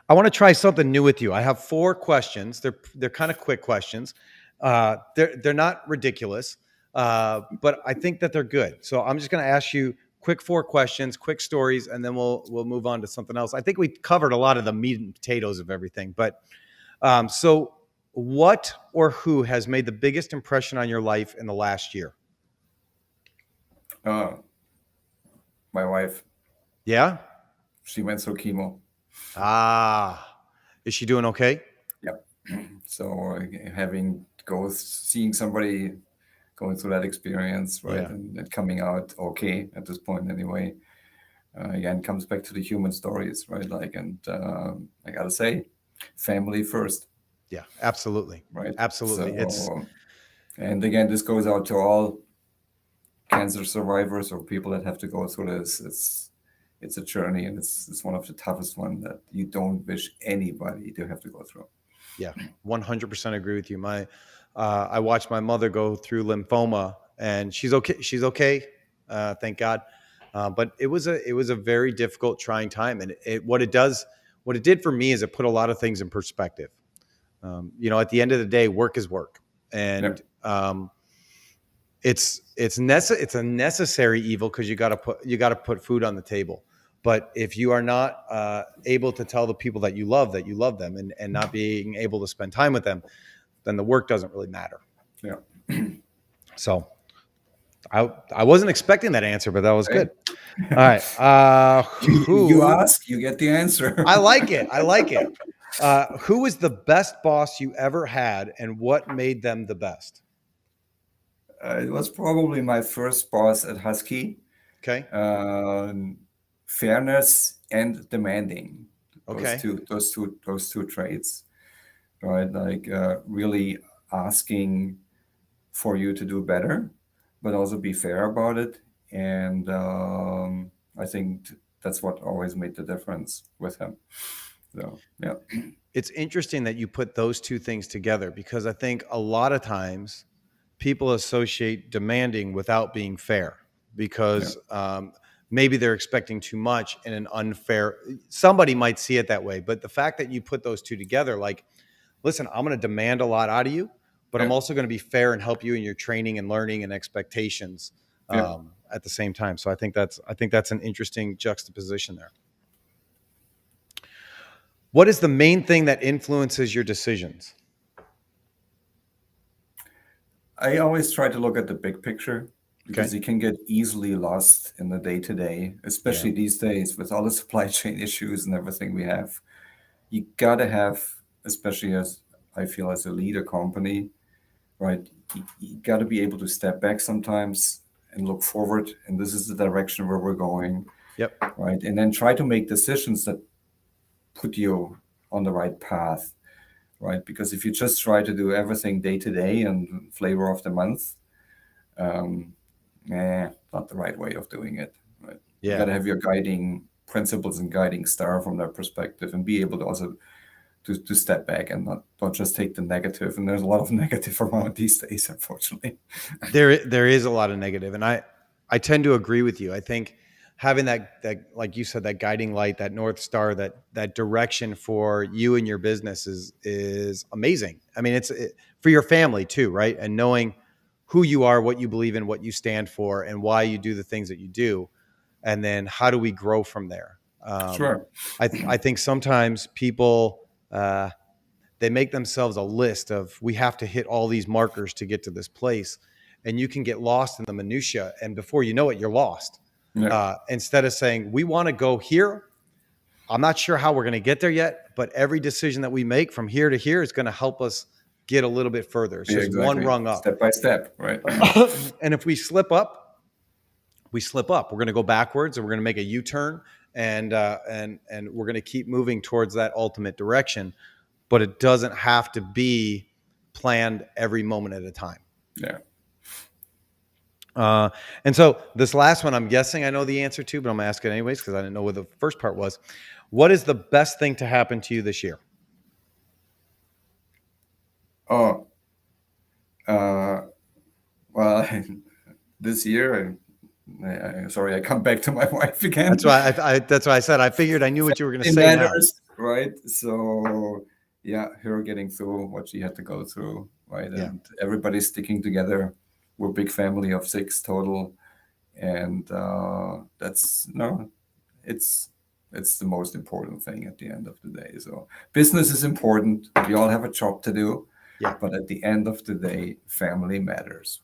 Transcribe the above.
I want to try something new with you. I have 4 questions. They're kind of quick questions. They're not ridiculous, but I think that they're good. So I'm just going to ask you quick 4 questions, quick stories, and then we'll move on to something else. I think we covered a lot of the meat and potatoes of everything. But so, what or who has made the biggest impression on your life in the last year? Uh, my wife, Yeah. she went through chemo. Ah, is she doing okay? Yep. So having go seeing somebody going through that experience, right, Yeah. and coming out okay at this point anyway. Again, comes back to the human stories, right? Like, and I gotta say, family first, Yeah. Absolutely. right? Absolutely. It's So, and again, this goes out to all cancer survivors or people that have to go through this. It's a journey, and it's one of the toughest one that you don't wish anybody to have to go through. Yeah, 100% agree with you. I watched my mother go through lymphoma, and she's okay. She's okay, thank God. But it was a very difficult, trying time, and what it did for me is it put a lot of things in perspective. At the end of the day, work is work, and Yep. it's a necessary evil because you got to put food on the table. But if you are not able to tell the people that you love them, and not being able to spend time with them, then the work doesn't really matter. Yeah. So I wasn't expecting that answer, but that was Hey, good. All right. you Who ask, you get the answer. I like it. I like it. Who was the best boss you ever had, and what made them the best? It was probably my first boss at Husky. Okay. Um, Fairness and demanding. Those Okay. two, those two, those two traits, right? Like really asking for you to do better, but also be fair about it. And I think that's what always made the difference with him. So yeah, It's interesting that you put those two things together, because I think a lot of times people associate demanding without being fair, yeah, because maybe they're expecting too much in an unfair. Somebody might see it that way, but the fact that you put those two together, like, listen, I'm going to demand a lot out of you, but I'm yeah, also going to be fair and help you in your training and learning and expectations yeah. at the same time. So I think that's an interesting juxtaposition there. What is the main thing that influences your decisions? I always try to look at the big picture Okay. because you can get easily lost in the day to day, Yeah. especially these days with all the supply chain issues and everything we have. You gotta have, especially as I feel as a leader company, right? You gotta be able to step back sometimes and look forward, and this is the direction where we're going, Yep. right? And then try to make decisions that put you on the right path, right? Because if you just try to do everything day to day and flavor of the month, um, not the right way of doing it, right? You got Yeah. to have your guiding principles and guiding star from that perspective, and be able to also to step back and not just take the negative. And there's a lot of negative around these days, unfortunately. There is a lot of negative, and I tend to agree with you. I think having that, like you said, that guiding light, that north star, that direction for you and your business is amazing. I mean, for your family too, right? And knowing who you are, what you believe in, what you stand for, and why you do the things that you do, and then how do we grow from there? Sure. I think sometimes people they make themselves a list of, we have to hit all these markers to get to this place, and you can get lost in the minutia, and before you know it, you're lost. Yeah. Instead of saying, we want to go here, I'm not sure how we're going to get there yet, but every decision that we make from here to here is going to help us get a little bit further. It's Yeah, just one exactly. rung up. Step by step, right? And if we slip up, we slip up. We're going to go backwards, and we're going to make a U-turn, and we're going to keep moving towards that ultimate direction. But it doesn't have to be planned every moment at a time. Yeah. And so this last one, I'm guessing I know the answer to, but I'm going to ask it anyways because I didn't know what the first part was. What is the best thing to happen to you this year? Oh, uh, well, this year, sorry, I come back to my wife again. That's why I said I figured I knew what you were going to Family say now. matters. right? So yeah, her getting through what she had to go through, right? Yeah. And everybody sticking together. We're a big family of 6 total, and that's no, it's it's the most important thing at the end of the day. So business is important. We all have a job to do, Yeah. but at the end of the day, family matters.